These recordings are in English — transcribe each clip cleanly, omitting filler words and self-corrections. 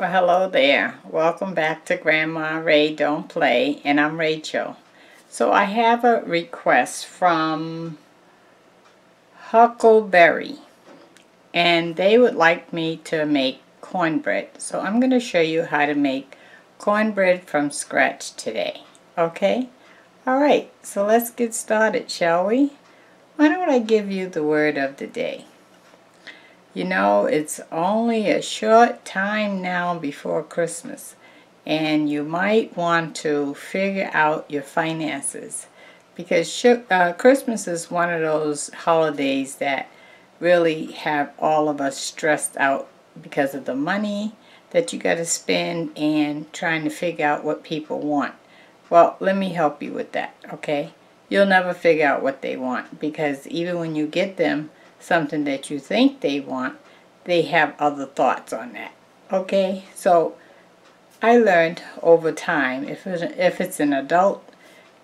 Well, hello there. Welcome back to Grandma Ray Don't Play, and I'm Rachel. So I have a request from Huckleberry, and they would like me to make cornbread. So I'm going to show you how to make cornbread from scratch today. Okay? Alright, so let's get started, shall we? Why don't I give you the word of the day? You know, it's only a short time now before Christmas, and you might want to figure out your finances, because Christmas is one of those holidays that really have all of us stressed out because of the money that you got to spend and trying to figure out what people want. Well, let me help you with that, okay? You'll never figure out what they want, because even when you get them something that you think they want, they have other thoughts on that. Okay, so I learned over time, if it's an adult,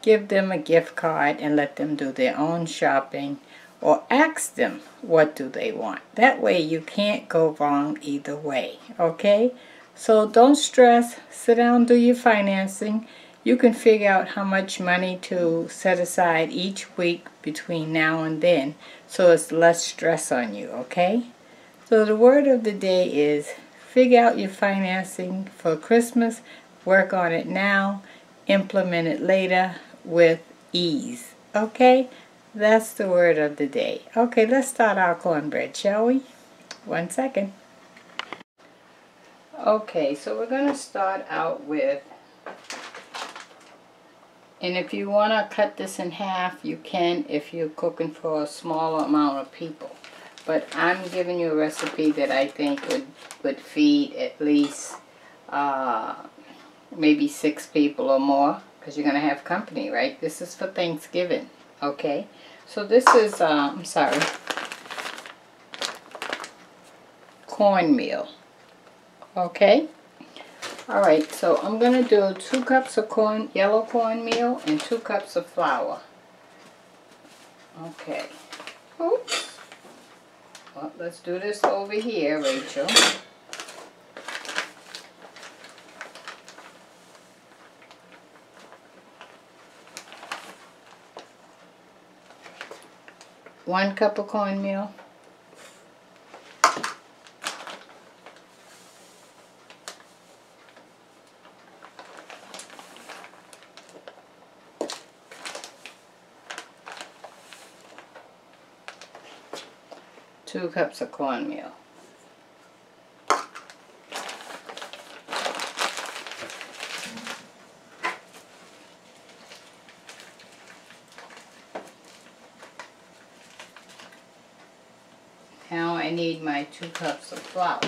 give them a gift card and let them do their own shopping, or ask them what do they want. That way you can't go wrong either way. Okay, so don't stress. Sit down, do your financing. You can figure out how much money to set aside each week between now and then, so it's less stress on you. Okay, so the word of the day is figure out your financing for Christmas, work on it now, implement it later with ease. Okay, that's the word of the day. Okay, let's start our cornbread, shall we? 1 second. Okay, so we're going to start out with, and if you want to cut this in half, you can if you're cooking for a smaller amount of people. But I'm giving you a recipe that I think would feed at least maybe 6 people or more, because you're going to have company, right? This is for Thanksgiving, okay? So this is, cornmeal, okay? Alright, so I'm going to do 2 cups of yellow cornmeal and 2 cups of flour. Okay. Oops. Well, let's do this over here, Rachel. One cup of cornmeal. Two cups of cornmeal. Now I need my 2 cups of flour.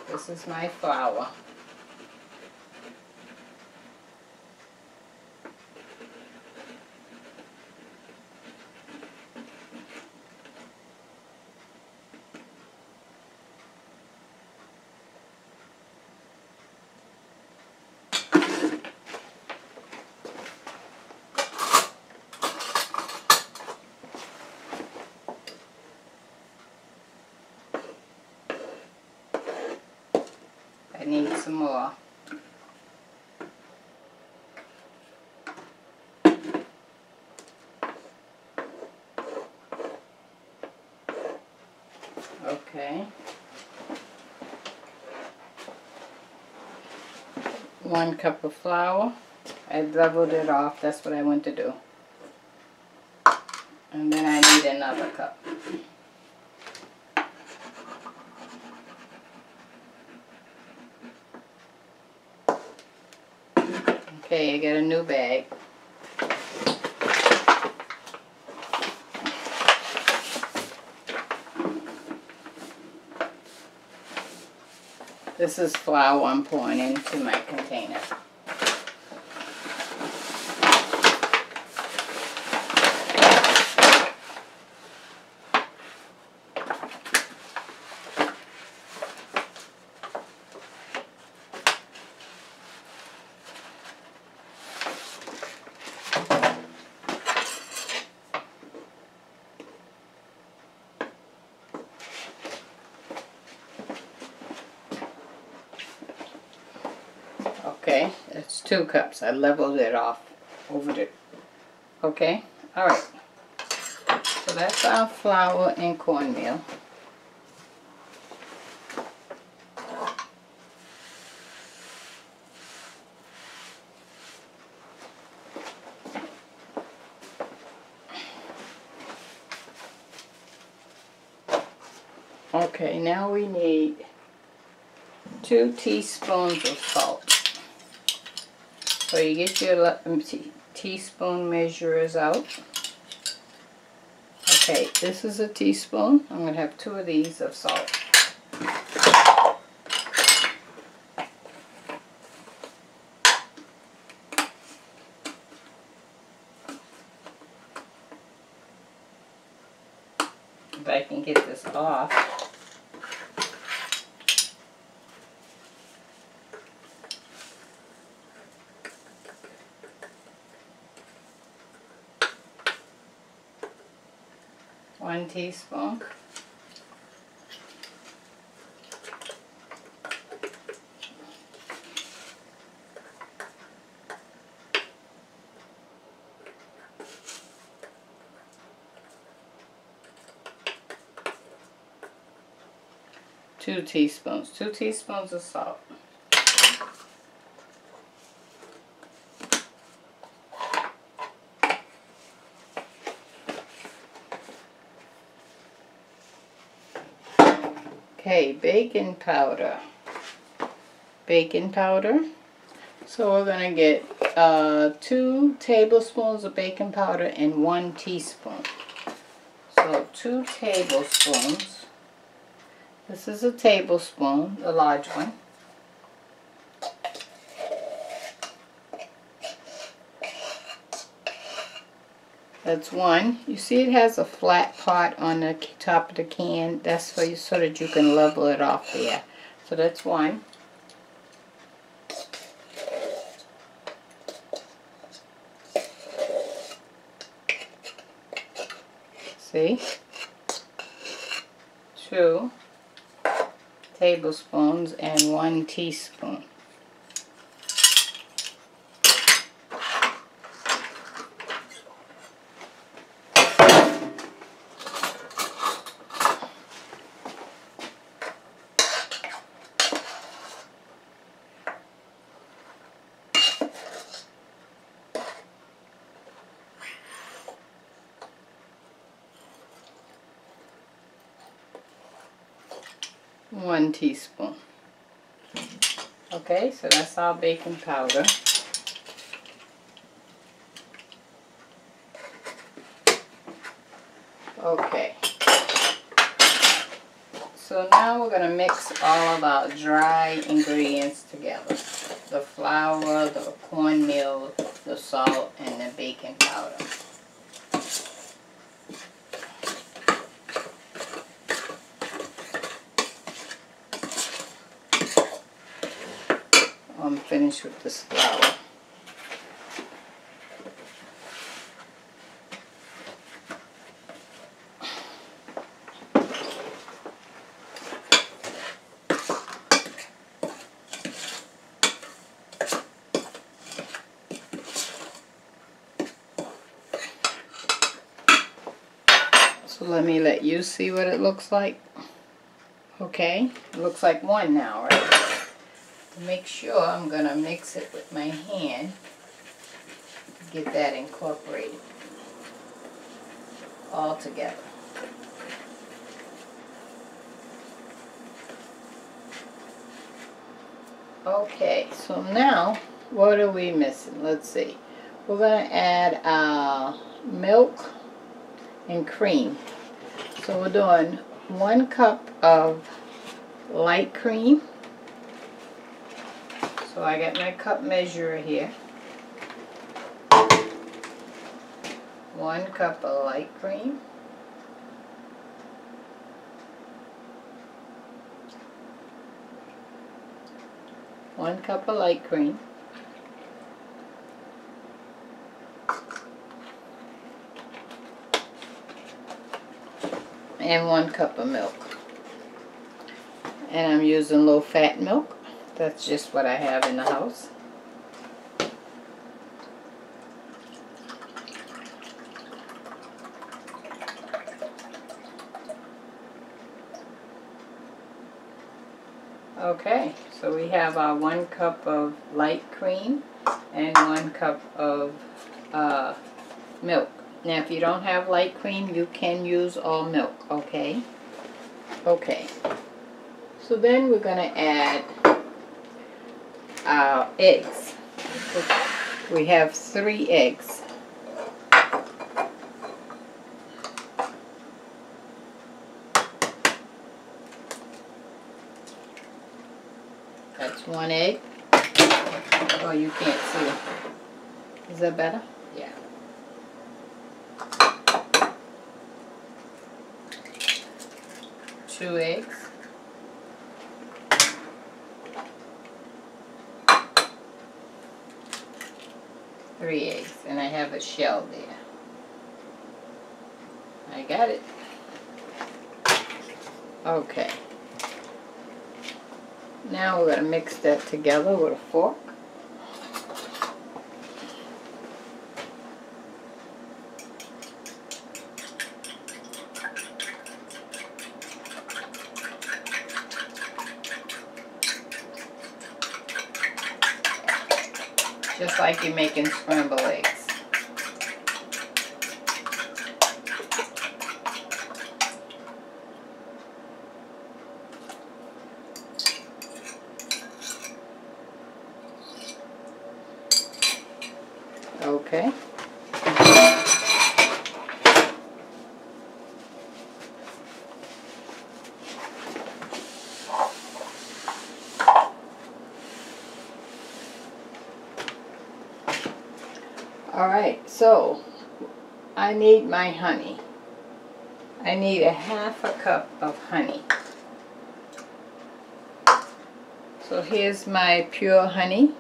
This is my flour. I need some more. Okay. 1 cup of flour. I leveled it off. That's what I want to do. And then I need another cup. Okay, I got a new bag. This is flour I'm pouring into my container. That's 2 cups. I leveled it off over the, okay? All right. So that's our flour and cornmeal. Okay, now we need 2 teaspoons of salt. So you get your teaspoon measurers out. Okay, this is a teaspoon. I'm going to have 2 of these of salt. If I can get this off. One teaspoon. Two teaspoons of salt. Okay, baking powder. So we're going to get 2 tablespoons of baking powder and 1 teaspoon. So 2 tablespoons. This is a tablespoon, the large one. That's 1. You see it has a flat part on the top of the can. That's for you, so that you can level it off there. So that's 1. See? 2 tablespoons and 1 teaspoon. One teaspoon. Okay, so that's our baking powder. Okay. So now we're going to mix all of our dry ingredients together. The flour, the cornmeal, the salt, and the baking powder. I'm finished with this flour. So let you see what it looks like. Okay, it looks like 1 now, right? To make sure, I'm going to mix it with my hand to get that incorporated all together. Okay, so now what are we missing? Let's see. We're going to add milk and cream. So we're doing 1 cup of light cream. So I got my cup measurer here. 1 cup of light cream. One cup of light cream. And 1 cup of milk. And I'm using low-fat milk. That's just what I have in the house. Okay, so we have our 1 cup of light cream and 1 cup of milk. Now if you don't have light cream, you can use all milk, okay? Okay, so then we're going to add our eggs. We have 3 eggs. That's 1 egg. Oh, you can't see. Is that better? Yeah. 2 eggs. 3 eggs, and I have a shell there. I got it. Okay. Now we're going to mix that together with a fork. Just like you're making scrambled eggs. Okay. Alright, so I need my honey. I need a 1/2 cup of honey. So here's my pure honey.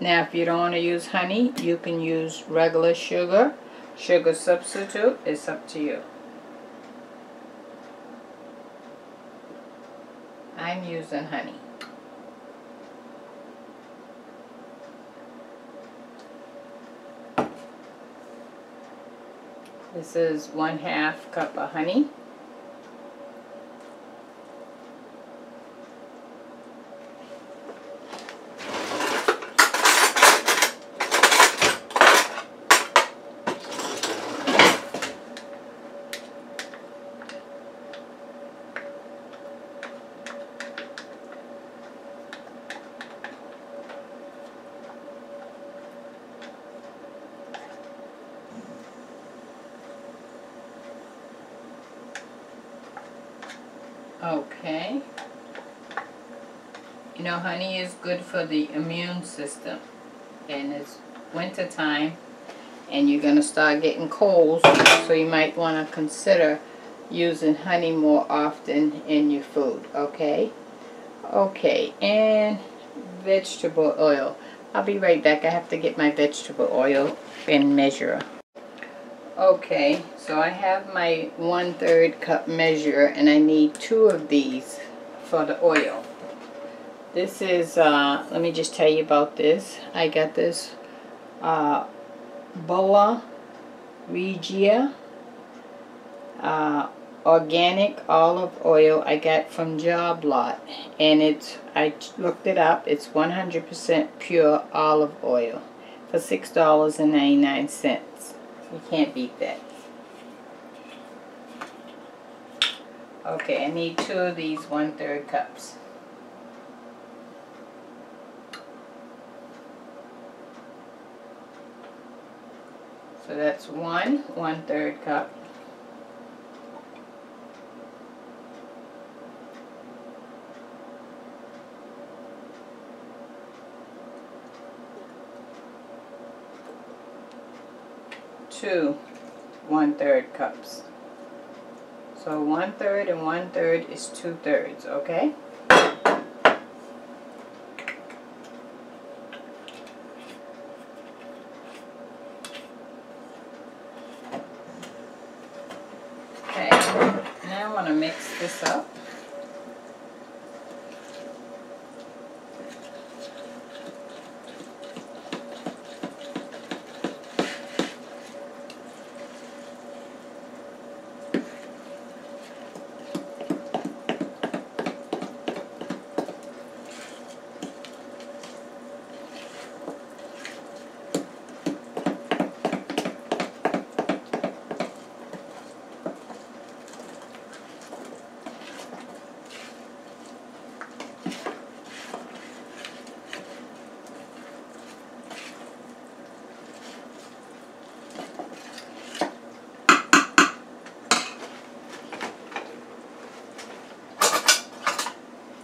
Now if you don't want to use honey, you can use regular sugar. Sugar substitute, it's up to you. I'm using honey. This is 1/2 cup of honey. Okay. You know, honey is good for the immune system. And it's winter time and you're going to start getting colds, so you might want to consider using honey more often in your food, okay? Okay, and vegetable oil. I'll be right back. I have to get my vegetable oil and measure. Okay, so I have my 1/3 cup measure and I need 2 of these for the oil. This is, let me just tell you about this. I got this Blvd organic olive oil I got from Job Lot, and it's, I looked it up, it's 100% pure olive oil for $6.99. You can't beat that. Okay, I need 2 of these 1/3 cups. So that's 1/3 cup. Two 1/3 cups. So 1/3 and 1/3 is 2/3, okay? Okay, now I want to mix this up.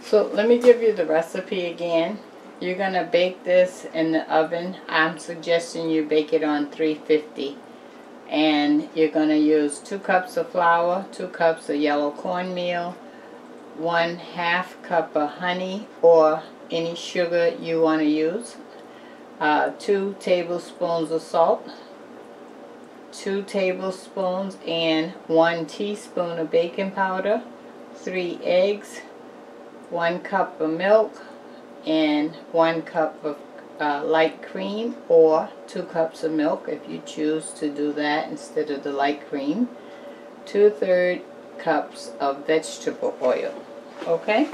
So let me give you the recipe again. You're going to bake this in the oven. I'm suggesting you bake it on 350. And you're going to use 2 cups of flour, 2 cups of yellow cornmeal, 1/2 cup of honey or any sugar you want to use, 2 tablespoons of salt, 2 tablespoons and 1 teaspoon of baking powder, 3 eggs, 1 cup of milk, and 1 cup of light cream, or 2 cups of milk if you choose to do that instead of the light cream, 2/3 cups of vegetable oil. Okay?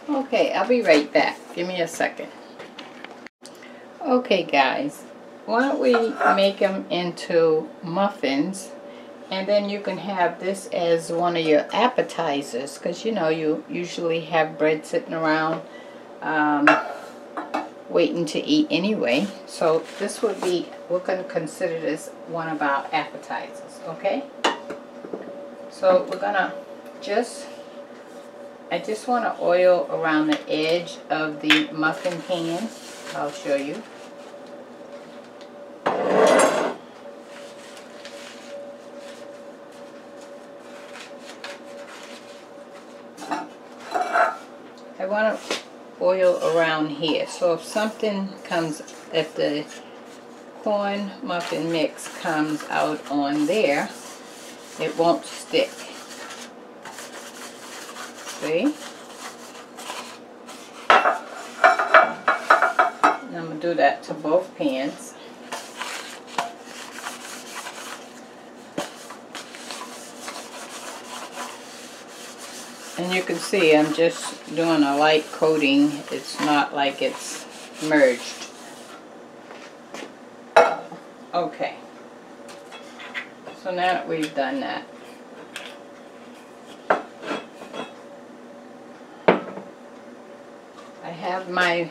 Okay, I'll be right back. Give me a second. Okay guys, why don't we make them into muffins, and then you can have this as one of your appetizers, because you know you usually have bread sitting around waiting to eat anyway. So this would be, we're going to consider this one of our appetizers, okay? So we're going to I just want to oil around the edge of the muffin pan. I'll show you. I want to oil around here, so if something comes, if the corn muffin mix comes out on there, it won't stick. See? And I'm going to do that to both pans. And you can see I'm just doing a light coating. It's not like it's merged. Okay. So now that we've done that, I have my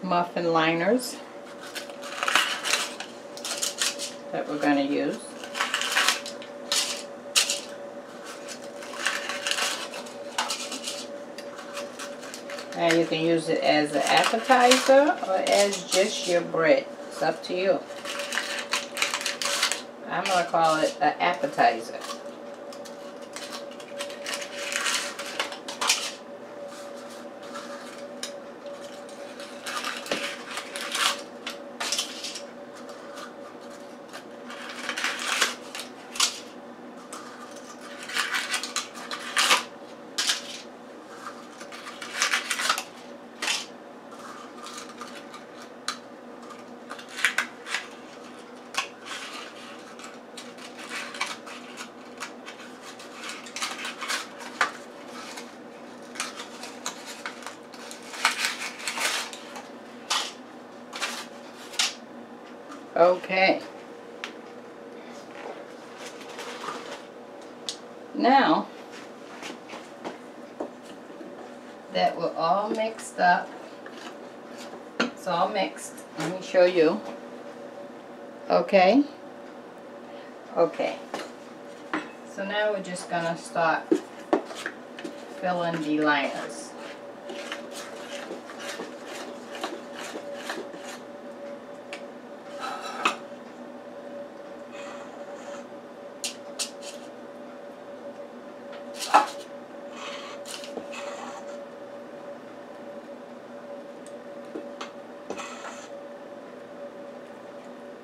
muffin liners that we're going to use. And you can use it as an appetizer or as just your bread. It's up to you. I'm going to call it an appetizer. Okay. Now that we're all mixed up, it's all mixed. Let me show you. Okay. Okay. So now we're just gonna start filling the liners.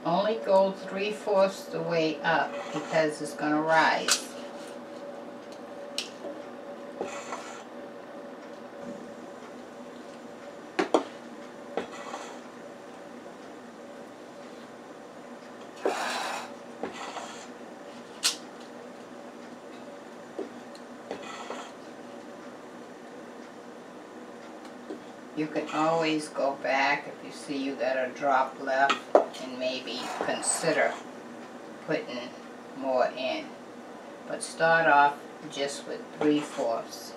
Only go 3/4 the way up because it's going to rise. You can always go back if you see you got a drop left and maybe consider putting more in. But start off just with 3/4.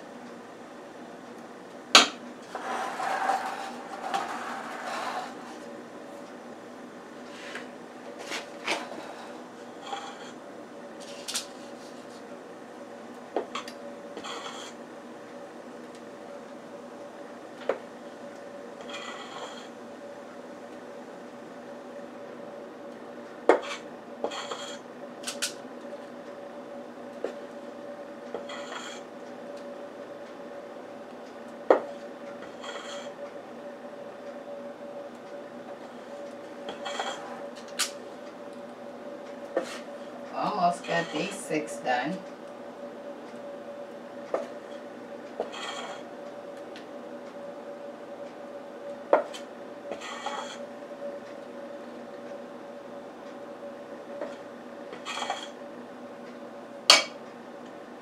Almost got these 6 done.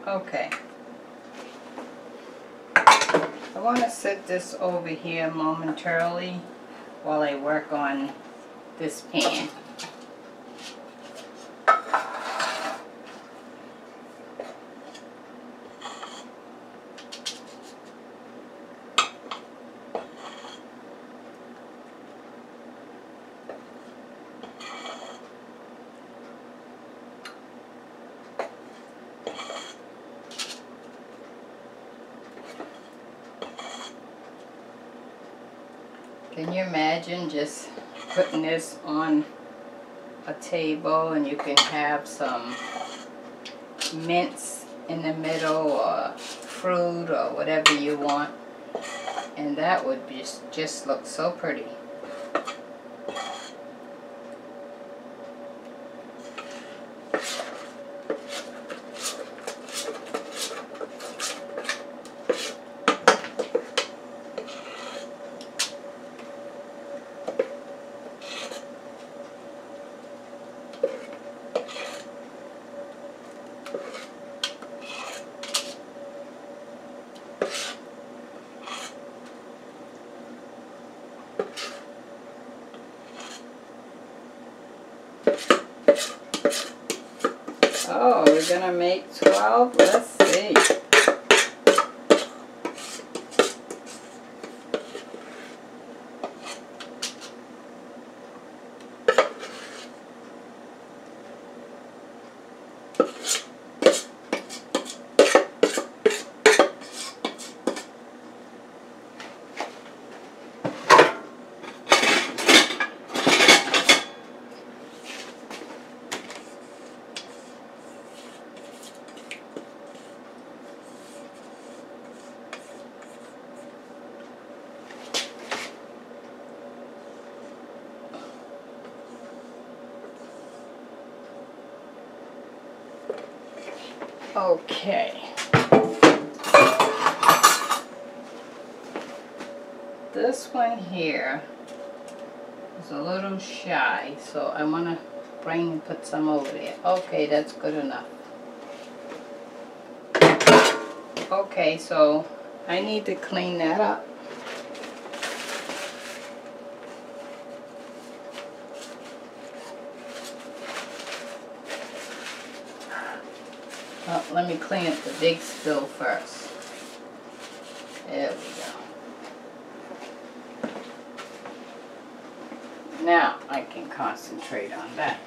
Okay. I want to set this over here momentarily while I work on this pan. Can you imagine just putting this on a table and you can have some mince in the middle or fruit or whatever you want, and that would just look so pretty. Oh, we're gonna make 12? Let's see. Okay. This one here is a little shy, so I want to bring and put some over there. Okay, that's good enough. Okay, so I need to clean that up. Let me clean up the big spill first. There we go. Now I can concentrate on that.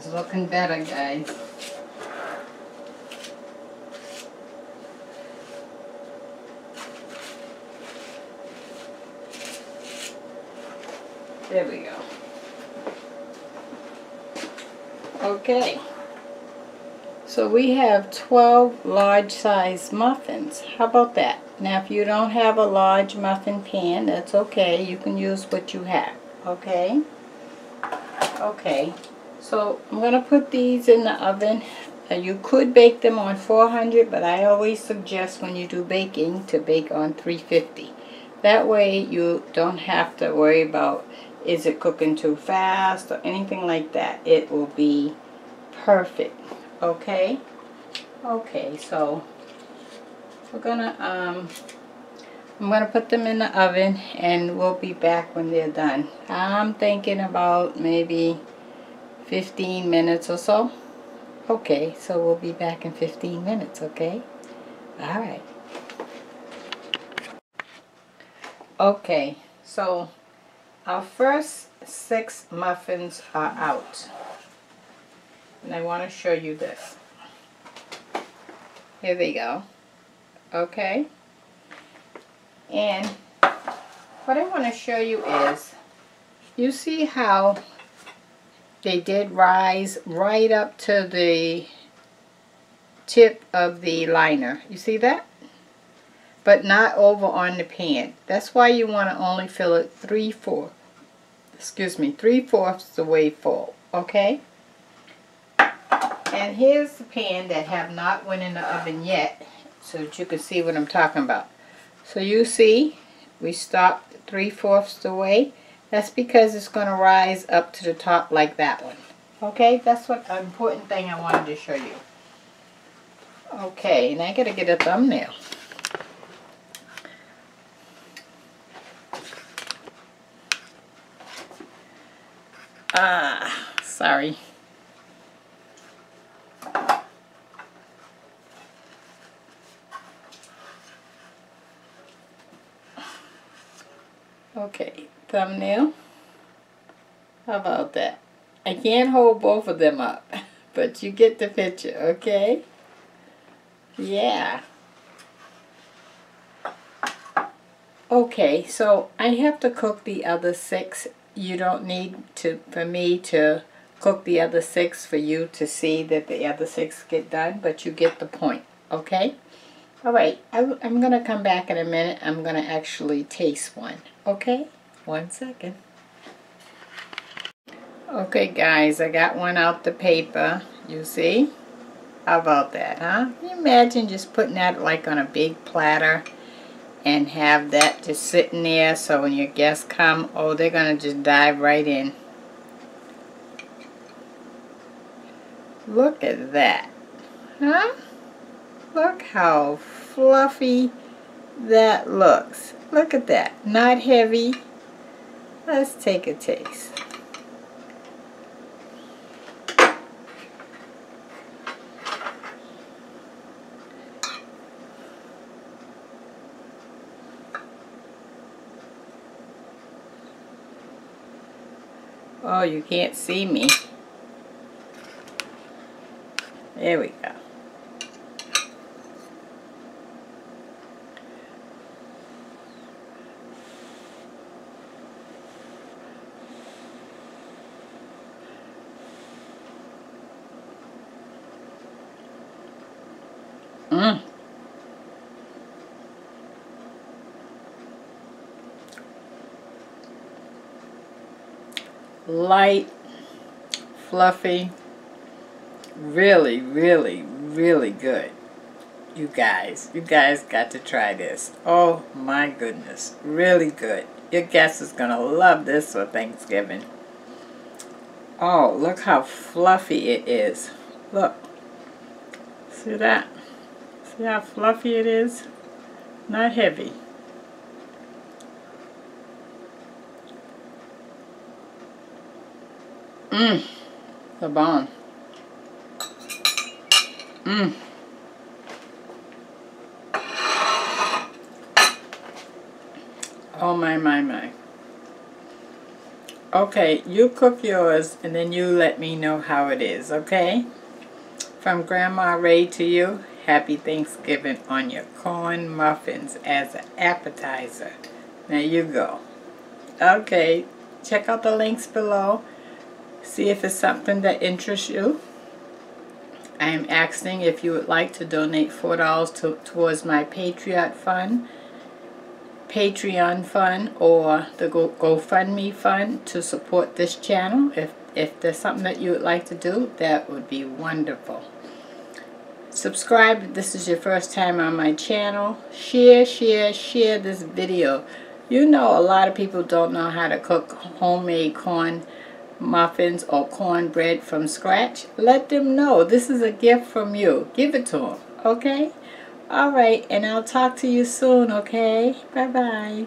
It's looking better, guys. There we go. Okay. So we have 12 large size muffins. How about that? Now if you don't have a large muffin pan, that's okay. You can use what you have. Okay? Okay. So I'm going to put these in the oven. You could bake them on 400, but I always suggest when you do baking to bake on 350. That way you don't have to worry about is it cooking too fast or anything like that. It will be perfect. Okay? Okay, so we're gonna I'm gonna put them in the oven and we'll be back when they're done. I'm thinking about maybe 15 minutes or so. Okay, so we'll be back in 15 minutes, okay? Alright. Okay, so our first 6 muffins are out. And I want to show you this. Here they go. Okay? And what I want to show you is, you see how they did rise right up to the tip of the liner. You see that? But not over on the pan. That's why you want to only fill it 3/4 the way full. Okay? And here's the pan that have not went in the oven yet, so that you can see what I'm talking about. So you see, we stopped 3/4 the way. That's because it's going to rise up to the top like that one. Okay, that's what an important thing I wanted to show you. Okay, and I got to get a thumbnail. Sorry. Okay, thumbnail. How about that? I can't hold both of them up, but you get the picture, okay? Yeah. Okay, so I have to cook the other 6. You don't need for me to cook the other 6 for you to see that the other 6 get done, but you get the point, okay? Alright, I'm going to come back in a minute. I'm going to actually taste one, okay? 1 second. Okay guys, I got one out the paper, you see? How about that, huh? Can you imagine just putting that like on a big platter and have that just sitting there so when your guests come, oh, they're going to just dive right in. Look at that, huh? Look how fluffy that looks. Look at that, not heavy. Let's take a taste. Oh, you can't see me. There we go. Light, fluffy, really, really, really good. You guys got to try this. Oh my goodness, really good. Your guest is gonna love this for Thanksgiving. Oh, look how fluffy it is. Look, see that? See how fluffy it is? Not heavy. The bomb. Oh my. Okay, you cook yours and then you let me know how it is, okay? From Grandma Ray to you, happy Thanksgiving on your corn muffins as an appetizer. There you go. Okay, check out the links below. See if it's something that interests you. I am asking if you would like to donate $4 towards my Patreon fund, or the GoFundMe fund to support this channel. If there's something that you would like to do, that would be wonderful. Subscribe if this is your first time on my channel. Share this video. You know, a lot of people don't know how to cook homemade corn muffins or cornbread from scratch. Let them know. This is a gift from you. Give it to them, okay? Alright, and I'll talk to you soon, okay? Bye-bye.